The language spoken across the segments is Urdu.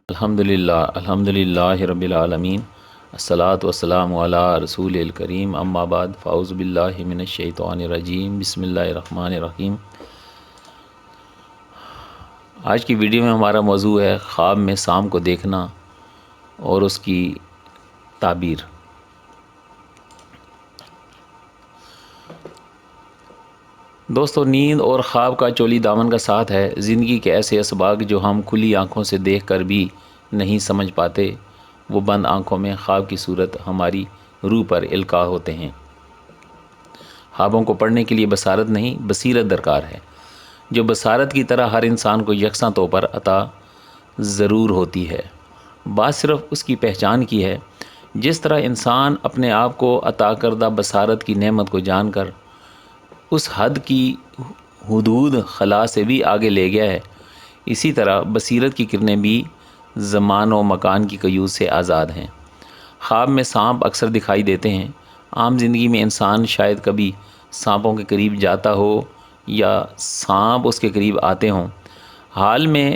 الحمدللہ رب العالمین، الصلاۃ والسلام علی رسول الکریم، اما بعد، فاعوذ باللہ من الشیطان الرجیم، بسم اللہ الرحمن الرحیم۔ آج کی ویڈیو میں ہمارا موضوع ہے خواب میں سانپ کو دیکھنا اور اس کی تعبیر۔ دوستو، نیند اور خواب کا چولی دامن کا ساتھ ہے۔ زندگی کے ایسے اسباق جو ہم کھلی آنکھوں سے دیکھ کر بھی نہیں سمجھ پاتے، وہ بند آنکھوں میں خواب کی صورت ہماری روح پر القاء ہوتے ہیں۔ خوابوں کو پڑھنے کے لیے بصارت نہیں، بصیرت درکار ہے، جو بصارت کی طرح ہر انسان کو یکساں طور پر عطا ضرور ہوتی ہے۔ بات صرف اس کی پہچان کی ہے۔ جس طرح انسان اپنے آپ کو عطا کردہ بصارت کی نعمت کو جان کر اس حد کی حدود خلا سے بھی آگے لے گیا ہے، اسی طرح بصیرت کی کرنیں بھی زمان و مکان کی قیود سے آزاد ہیں۔ خواب میں سانپ اکثر دکھائی دیتے ہیں۔ عام زندگی میں انسان شاید کبھی سانپوں کے قریب جاتا ہو یا سانپ اس کے قریب آتے ہوں۔ حال میں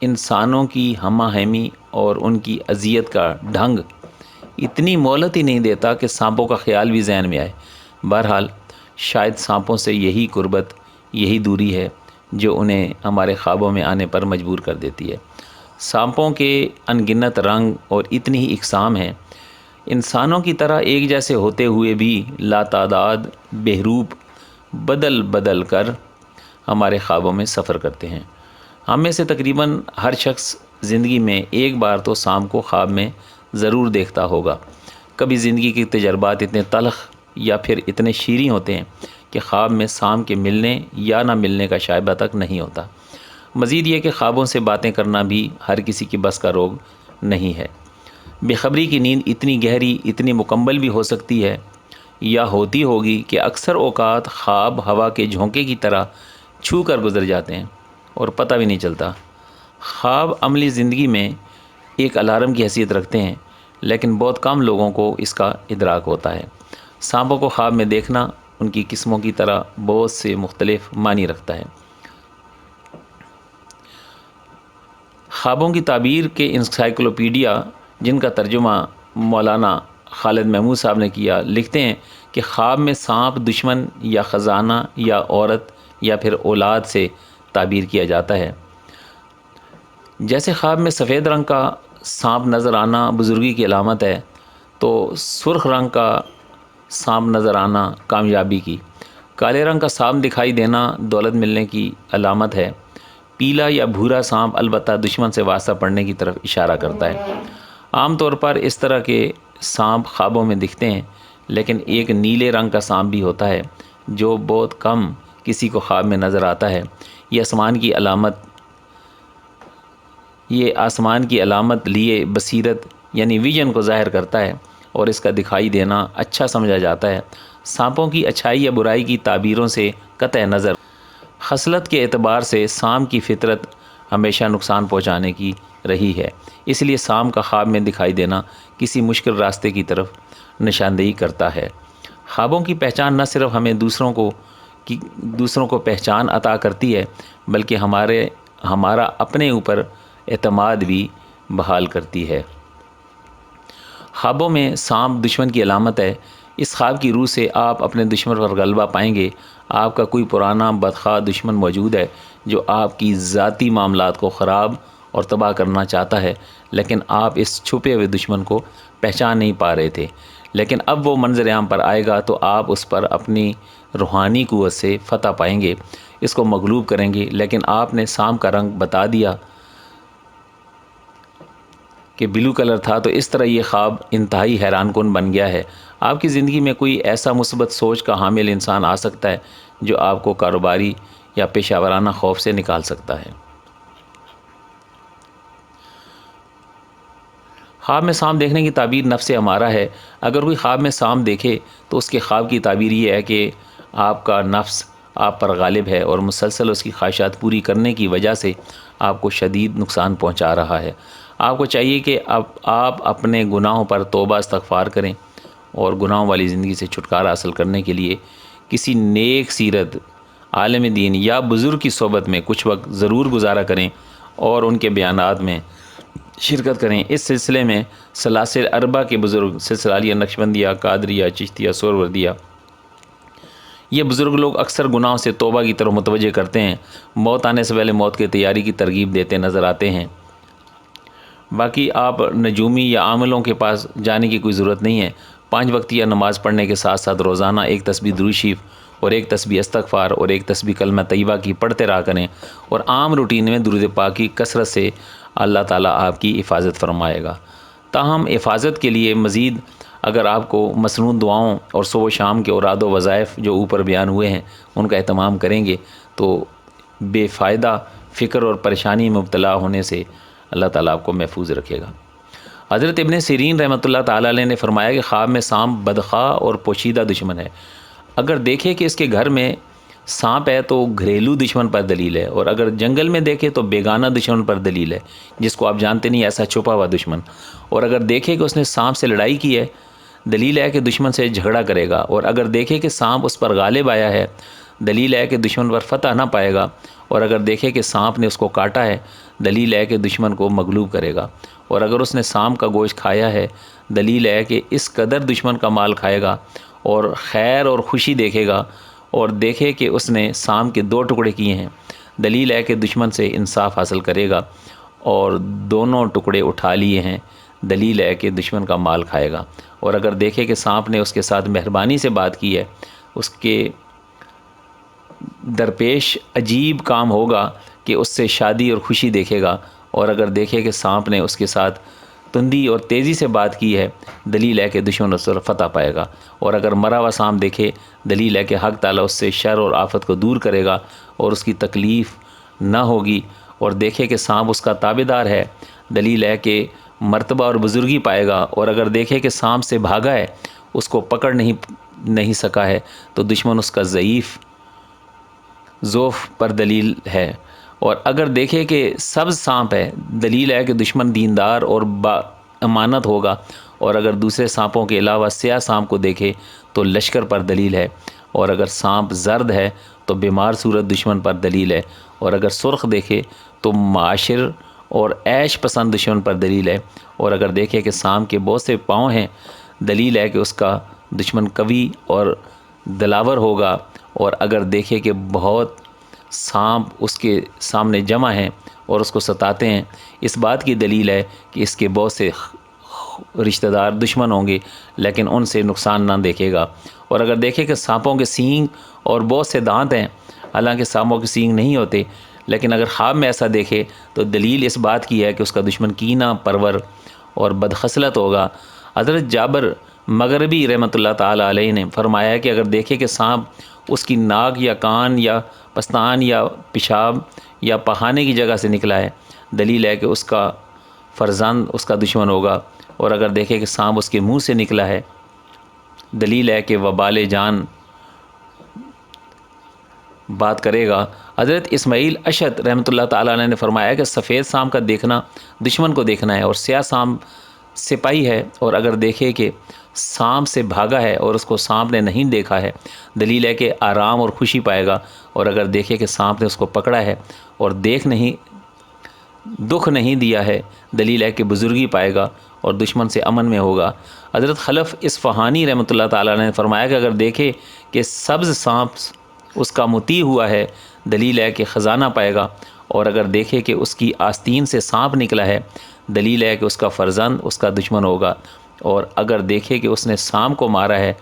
انسانوں کی ہمہ ہمی اور ان کی اذیت کا ڈھنگ اتنی مہلت ہی نہیں دیتا کہ سانپوں کا خیال بھی ذہن میں آئے۔ بہرحال شاید سانپوں سے یہی قربت، یہی دوری ہے جو انہیں ہمارے خوابوں میں آنے پر مجبور کر دیتی ہے۔ سانپوں کے انگنت رنگ اور اتنی ہی اقسام ہیں۔ انسانوں کی طرح ایک جیسے ہوتے ہوئے بھی لاتعداد بحروپ بدل بدل کر ہمارے خوابوں میں سفر کرتے ہیں۔ ہم میں سے تقریباً ہر شخص زندگی میں ایک بار تو سانپ کو خواب میں ضرور دیکھتا ہوگا۔ کبھی زندگی کے تجربات اتنے تلخ یا پھر اتنے شیریں ہوتے ہیں کہ خواب میں سانپ کے ملنے یا نہ ملنے کا شائبہ تک نہیں ہوتا۔ مزید یہ کہ خوابوں سے باتیں کرنا بھی ہر کسی کی بس کا روگ نہیں ہے۔ بے خبری کی نیند اتنی گہری، اتنی مکمل بھی ہو سکتی ہے یا ہوتی ہوگی کہ اکثر اوقات خواب ہوا کے جھونکے کی طرح چھو کر گزر جاتے ہیں اور پتہ بھی نہیں چلتا۔ خواب عملی زندگی میں ایک الارم کی حیثیت رکھتے ہیں، لیکن بہت کم لوگوں کو اس کا ادراک ہوتا ہے۔ سانپوں کو خواب میں دیکھنا ان کی قسموں کی طرح بہت سے مختلف معنی رکھتا ہے۔ خوابوں کی تعبیر کے انسائکلوپیڈیا، جن کا ترجمہ مولانا خالد محمود صاحب نے کیا، لکھتے ہیں کہ خواب میں سانپ دشمن یا خزانہ یا عورت یا پھر اولاد سے تعبیر کیا جاتا ہے۔ جیسے خواب میں سفید رنگ کا سانپ نظر آنا بزرگی کی علامت ہے، تو سرخ رنگ کا سانپ نظر آنا کامیابی کی، کالے رنگ کا سانپ دکھائی دینا دولت ملنے کی علامت ہے، پیلا یا بھورا سانپ البتہ دشمن سے واسطہ پڑنے کی طرف اشارہ کرتا ہے۔ عام طور پر اس طرح کے سانپ خوابوں میں دکھتے ہیں، لیکن ایک نیلے رنگ کا سانپ بھی ہوتا ہے جو بہت کم کسی کو خواب میں نظر آتا ہے۔ یہ آسمان کی علامت لیے بصیرت یعنی ویژن کو ظاہر کرتا ہے اور اس کا دکھائی دینا اچھا سمجھا جاتا ہے۔ سانپوں کی اچھائی یا برائی کی تعبیروں سے قطع نظر خصلت کے اعتبار سے سانپ کی فطرت ہمیشہ نقصان پہنچانے کی رہی ہے، اس لیے سانپ کا خواب میں دکھائی دینا کسی مشکل راستے کی طرف نشاندہی کرتا ہے۔ خوابوں کی پہچان نہ صرف ہمیں دوسروں کو پہچان عطا کرتی ہے، بلکہ ہمارا اپنے اوپر اعتماد بھی بحال کرتی ہے۔ خوابوں میں سانپ دشمن کی علامت ہے۔ اس خواب کی روح سے آپ اپنے دشمن پر غلبہ پائیں گے۔ آپ کا کوئی پرانا بدخواہ دشمن موجود ہے جو آپ کی ذاتی معاملات کو خراب اور تباہ کرنا چاہتا ہے، لیکن آپ اس چھپے ہوئے دشمن کو پہچان نہیں پا رہے تھے۔ لیکن اب وہ منظر عام پر آئے گا تو آپ اس پر اپنی روحانی قوت سے فتح پائیں گے، اس کو مغلوب کریں گے۔ لیکن آپ نے سانپ کا رنگ بتا دیا کہ بلو کلر تھا، تو اس طرح یہ خواب انتہائی حیران کن بن گیا ہے۔ آپ کی زندگی میں کوئی ایسا مثبت سوچ کا حامل انسان آ سکتا ہے جو آپ کو کاروباری یا پیشہ ورانہ خوف سے نکال سکتا ہے۔ خواب میں سانپ دیکھنے کی تعبیر نفس امارہ ہے۔ اگر کوئی خواب میں سانپ دیکھے تو اس کے خواب کی تعبیر یہ ہے کہ آپ کا نفس آپ پر غالب ہے اور مسلسل اس کی خواہشات پوری کرنے کی وجہ سے آپ کو شدید نقصان پہنچا رہا ہے۔ آپ کو چاہیے کہ آپ اپنے گناہوں پر توبہ استغفار کریں اور گناہوں والی زندگی سے چھٹکارا حاصل کرنے کے لیے کسی نیک سیرت عالم دین یا بزرگ کی صحبت میں کچھ وقت ضرور گزارا کریں اور ان کے بیانات میں شرکت کریں۔ اس سلسلے میں سلاسل اربع کے بزرگ سلسلہ عالیہ، نقشبندیہ، قادریہ، چشتیہ، سہروردیہ، یہ بزرگ لوگ اکثر گناہوں سے توبہ کی طرف متوجہ کرتے ہیں، موت آنے سے پہلے موت کی تیاری کی ترغیب دیتے نظر آتے ہیں۔ باقی آپ نجومی یا عاملوں کے پاس جانے کی کوئی ضرورت نہیں ہے۔ 5 وقتیہ نماز پڑھنے کے ساتھ ساتھ روزانہ ایک تسبیح درود شریف اور ایک تسبیح استغفار اور ایک تسبیح کلمہ طیبہ کی پڑھتے رہا کریں، اور عام روٹین میں درود پاک کی کثرت سے اللہ تعالیٰ آپ کی حفاظت فرمائے گا۔ تاہم حفاظت کے لیے مزید اگر آپ کو مسنون دعاؤں اور صبح و شام کے اوراد و وظائف جو اوپر بیان ہوئے ہیں ان کا اہتمام کریں گے تو بے فائدہ فکر اور پریشانی میں مبتلا ہونے سے اللہ تعالیٰ آپ کو محفوظ رکھے گا۔ حضرت ابن سیرین رحمۃ اللہ تعالیٰ علیہ نے فرمایا کہ خواب میں سانپ بدخواہ اور پوشیدہ دشمن ہے۔ اگر دیکھے کہ اس کے گھر میں سانپ ہے تو گھریلو دشمن پر دلیل ہے، اور اگر جنگل میں دیکھے تو بیگانہ دشمن پر دلیل ہے جس کو آپ جانتے نہیں، ایسا چھپا ہوا دشمن۔ اور اگر دیکھے کہ اس نے سانپ سے لڑائی کی ہے، دلیل ہے کہ دشمن سے جھگڑا کرے گا۔ اور اگر دیکھے کہ سانپ اس پر غالب آیا ہے، دلیل ہے کہ دشمن پر فتح نہ پائے گا۔ اور اگر دیکھے کہ سانپ نے اس کو کاٹا ہے، دلیل ہے کہ دشمن کو مغلوب کرے گا۔ اور اگر اس نے سانپ کا گوشت کھایا ہے، دلیل ہے کہ اس قدر دشمن کا مال کھائے گا اور خیر اور خوشی دیکھے گا۔ اور دیکھے کہ اس نے سانپ کے 2 ٹکڑے کیے ہیں، دلیل ہے کہ دشمن سے انصاف حاصل کرے گا اور دونوں ٹکڑے اٹھا لیے ہیں، دلیل ہے کہ دشمن کا مال کھائے گا۔ اور اگر دیکھے کہ سانپ نے اس کے ساتھ مہربانی سے بات کی ہے، اس کے درپیش عجیب کام ہوگا کہ اس سے شادی اور خوشی دیکھے گا۔ اور اگر دیکھے کہ سانپ نے اس کے ساتھ تندی اور تیزی سے بات کی ہے، دلیل ہے کہ دشمن اس پر فتح پائے گا۔ اور اگر مرا ہوا سانپ دیکھے، دلیل ہے کہ حق تعالیٰ اس سے شر اور آفت کو دور کرے گا اور اس کی تکلیف نہ ہوگی۔ اور دیکھے کہ سانپ اس کا تابع دار ہے، دلیل ہے کہ مرتبہ اور بزرگی پائے گا۔ اور اگر دیکھے کہ سانپ سے بھاگا ہے، اس کو پکڑ نہیں سکا ہے، تو دشمن اس کا ضعف پر دلیل ہے۔ اور اگر دیکھے کہ سبز سانپ ہے، دلیل ہے کہ دشمن دیندار اور با امانت ہوگا۔ اور اگر دوسرے سانپوں کے علاوہ سیاہ سانپ کو دیکھے تو لشکر پر دلیل ہے۔ اور اگر سانپ زرد ہے تو بیمار صورت دشمن پر دلیل ہے۔ اور اگر سرخ دیکھے تو معاشر اور عیش پسند دشمن پر دلیل ہے۔ اور اگر دیکھے کہ سانپ کے بہت سے پاؤں ہیں، دلیل ہے کہ اس کا دشمن قوی اور دلاور ہوگا۔ اور اگر دیکھے کہ بہت سانپ اس کے سامنے جمع ہیں اور اس کو ستاتے ہیں، اس بات کی دلیل ہے کہ اس کے بہت سے رشتہ دار دشمن ہوں گے، لیکن ان سے نقصان نہ دیکھے گا۔ اور اگر دیکھے کہ سانپوں کے سینگ اور بہت سے دانت ہیں، حالانکہ سانپوں کے سینگ نہیں ہوتے، لیکن اگر خواب میں ایسا دیکھے تو دلیل اس بات کی ہے کہ اس کا دشمن کینہ پرور اور بدخصلت ہوگا۔ حضرت جابر مغربی رحمۃ اللہ تعالیٰ علیہ نے فرمایا کہ اگر دیکھے کہ سانپ اس کی ناک یا کان یا پستان یا پیشاب یا پہانے کی جگہ سے نکلا ہے، دلیل ہے کہ اس کا فرزند اس کا دشمن ہوگا۔ اور اگر دیکھے کہ سانپ اس کے منہ سے نکلا ہے، دلیل ہے کہ وبال جان بات کرے گا۔ حضرت اسماعیل اشعث رحمۃ اللہ تعالیٰ علیہ نے فرمایا کہ سفید سانپ کا دیکھنا دشمن کو دیکھنا ہے، اور سیاہ سانپ سپاہی ہے۔ اور اگر دیکھے کہ سانپ سے بھاگا ہے اور اس کو سانپ نے نہیں دیکھا ہے، دلیل ہے کہ آرام اور خوشی پائے گا۔ اور اگر دیکھے کہ سانپ نے اس کو پکڑا ہے اور دکھ نہیں دیا ہے، دلیل ہے کہ بزرگی پائے گا اور دشمن سے امن میں ہوگا۔ حضرت خلف اصفہانی رحمۃ اللہ تعالیٰ نے فرمایا کہ اگر دیکھے کہ سبز سانپ اس کا مطیع ہوا ہے، دلیل ہے کہ خزانہ پائے گا۔ اور اگر دیکھے کہ اس کی آستین سے سانپ نکلا ہے، دلیل ہے کہ اس کا فرزند اس کا دشمن ہوگا۔ اور اگر دیکھے کہ اس نے سانپ کو مارا ہے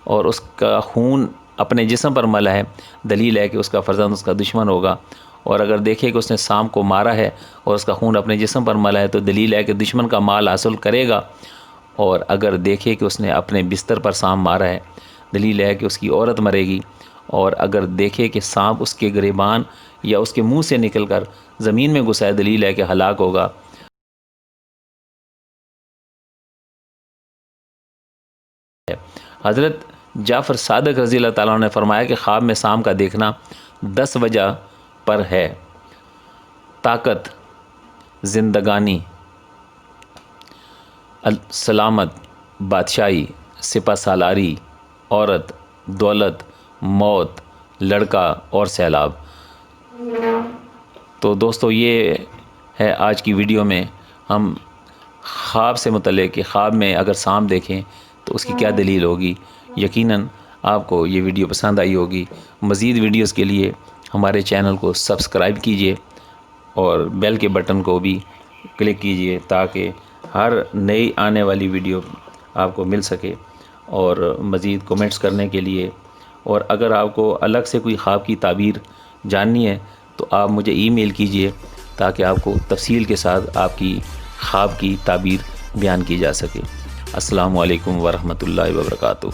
اور اس کا خون اپنے جسم پر ملا ہے، دلیل ہے کہ اس کا فرزند اس کا دشمن ہوگا۔ اور اگر دیکھے کہ اس نے سانپ کو مارا ہے اور اس کا خون اپنے جسم پر ملا ہے، تو دلیل ہے کہ دشمن کا مال حاصل کرے گا۔ اور اگر دیکھے کہ اس نے اپنے بستر پر سانپ مارا ہے، دلیل ہے کہ اس کی عورت مرے گی۔ اور اگر دیکھے کہ سانپ اس کے گریبان یا اس کے منہ سے نکل کر زمین میں گھسا ہے، دلیل ہے کہ ہلاک ہوگا۔ حضرت جعفر صادق رضی اللہ تعالیٰ عنہ نے فرمایا کہ خواب میں سانپ کا دیکھنا 10 وجہ پر ہے: طاقت، زندگانی، سلامت، بادشاہی، سپہ سالاری، عورت، دولت، موت، لڑکا اور سیلاب۔ تو دوستو، یہ ہے آج کی ویڈیو میں ہم خواب سے متعلق کہ خواب میں اگر سانپ دیکھیں تو اس کی کیا دلیل ہوگی۔ یقیناً آپ کو یہ ویڈیو پسند آئی ہوگی۔ مزید ویڈیوز کے لیے ہمارے چینل کو سبسکرائب کیجئے اور بیل کے بٹن کو بھی کلک کیجئے تاکہ ہر نئی آنے والی ویڈیو آپ کو مل سکے۔ اور مزید کومنٹس کرنے کے لیے، اور اگر آپ کو الگ سے کوئی خواب کی تعبیر جاننی ہے تو آپ مجھے ای میل کیجئے تاکہ آپ کو تفصیل کے ساتھ آپ کی خواب کی تعبیر بیان کی جا سکے۔ السلام علیکم ورحمۃ اللہ وبرکاتہ۔